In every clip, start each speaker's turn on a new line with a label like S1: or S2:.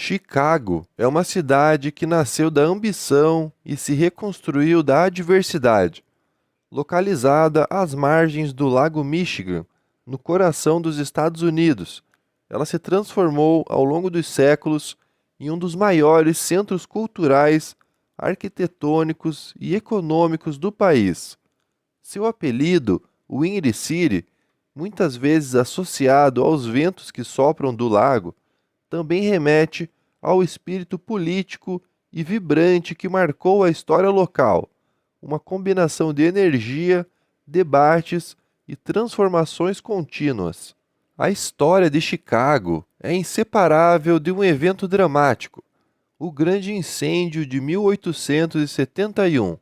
S1: Chicago é uma cidade que nasceu da ambição e se reconstruiu da adversidade. Localizada às margens do Lago Michigan, no coração dos Estados Unidos, ela se transformou ao longo dos séculos em um dos maiores centros culturais, arquitetônicos e econômicos do país. Seu apelido, Windy City, muitas vezes associado aos ventos que sopram do lago, também remete ao espírito político e vibrante que marcou a história local, uma combinação de energia, debates e transformações contínuas. A história de Chicago é inseparável de um evento dramático, o Grande Incêndio de 1871.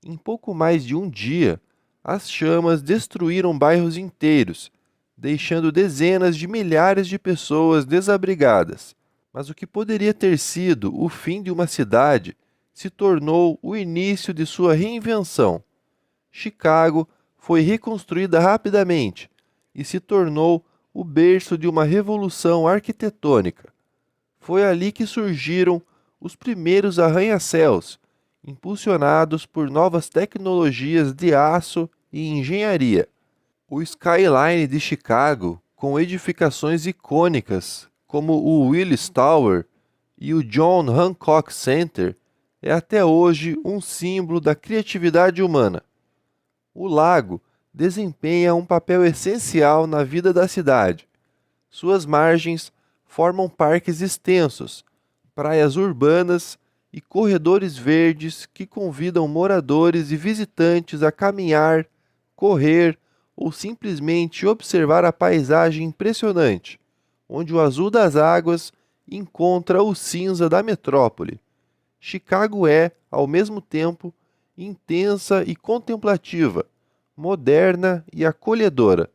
S1: Em pouco mais de um dia, as chamas destruíram bairros inteiros, deixando dezenas de milhares de pessoas desabrigadas. Mas o que poderia ter sido o fim de uma cidade se tornou o início de sua reinvenção. Chicago foi reconstruída rapidamente e se tornou o berço de uma revolução arquitetônica. Foi ali que surgiram os primeiros arranha-céus, impulsionados por novas tecnologias de aço e engenharia. O skyline de Chicago, com edificações icônicas como o Willis Tower e o John Hancock Center, é até hoje um símbolo da criatividade humana. O lago desempenha um papel essencial na vida da cidade. Suas margens formam parques extensos, praias urbanas e corredores verdes que convidam moradores e visitantes a caminhar, correr ou simplesmente observar a paisagem impressionante, onde o azul das águas encontra o cinza da metrópole. Chicago é, ao mesmo tempo, intensa e contemplativa, moderna e acolhedora.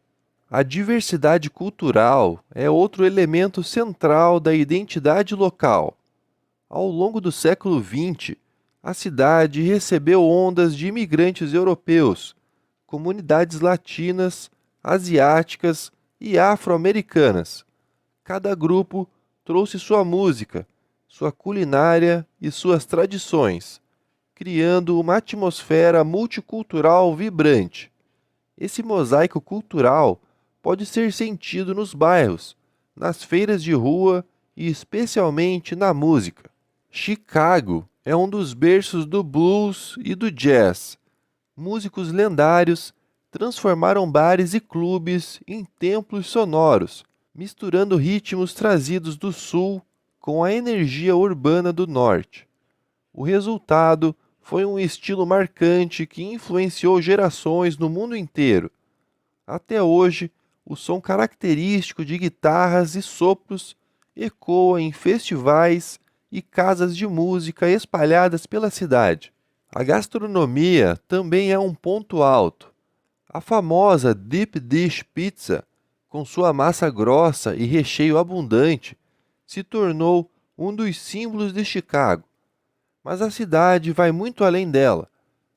S1: A diversidade cultural é outro elemento central da identidade local. Ao longo do século XX, a cidade recebeu ondas de imigrantes europeus, comunidades latinas, asiáticas e afro-americanas. Cada grupo trouxe sua música, sua culinária e suas tradições, criando uma atmosfera multicultural vibrante. Esse mosaico cultural pode ser sentido nos bairros, nas feiras de rua e especialmente na música. Chicago é um dos berços do blues e do jazz. Músicos lendários transformaram bares e clubes em templos sonoros, misturando ritmos trazidos do sul com a energia urbana do norte. O resultado foi um estilo marcante que influenciou gerações no mundo inteiro. Até hoje, o som característico de guitarras e sopros ecoa em festivais e casas de música espalhadas pela cidade. A gastronomia também é um ponto alto. A famosa Deep Dish Pizza, com sua massa grossa e recheio abundante, se tornou um dos símbolos de Chicago. Mas a cidade vai muito além dela.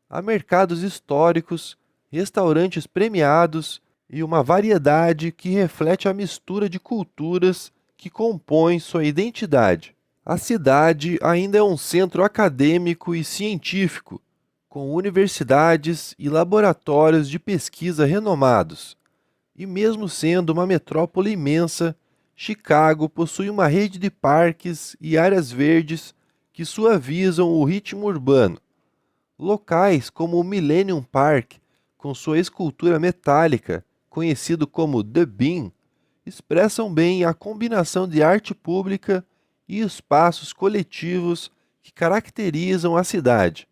S1: Há mercados históricos, restaurantes premiados e uma variedade que reflete a mistura de culturas que compõem sua identidade. A cidade ainda é um centro acadêmico e científico, com universidades e laboratórios de pesquisa renomados. E mesmo sendo uma metrópole imensa, Chicago possui uma rede de parques e áreas verdes que suavizam o ritmo urbano. Locais como o Millennium Park, com sua escultura metálica, conhecido como The Bean, expressam bem a combinação de arte pública e espaços coletivos que caracterizam a cidade.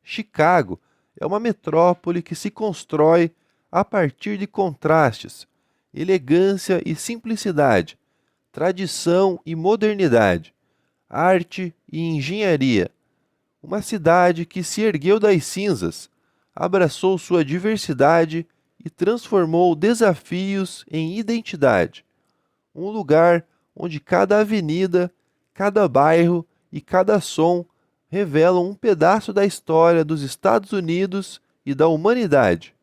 S1: Chicago é uma metrópole que se constrói a partir de contrastes, elegância e simplicidade, tradição e modernidade, arte e engenharia. Uma cidade que se ergueu das cinzas, abraçou sua diversidade e transformou desafios em identidade. Um lugar onde cada avenida, cada bairro e cada som revelam um pedaço da história dos Estados Unidos e da humanidade.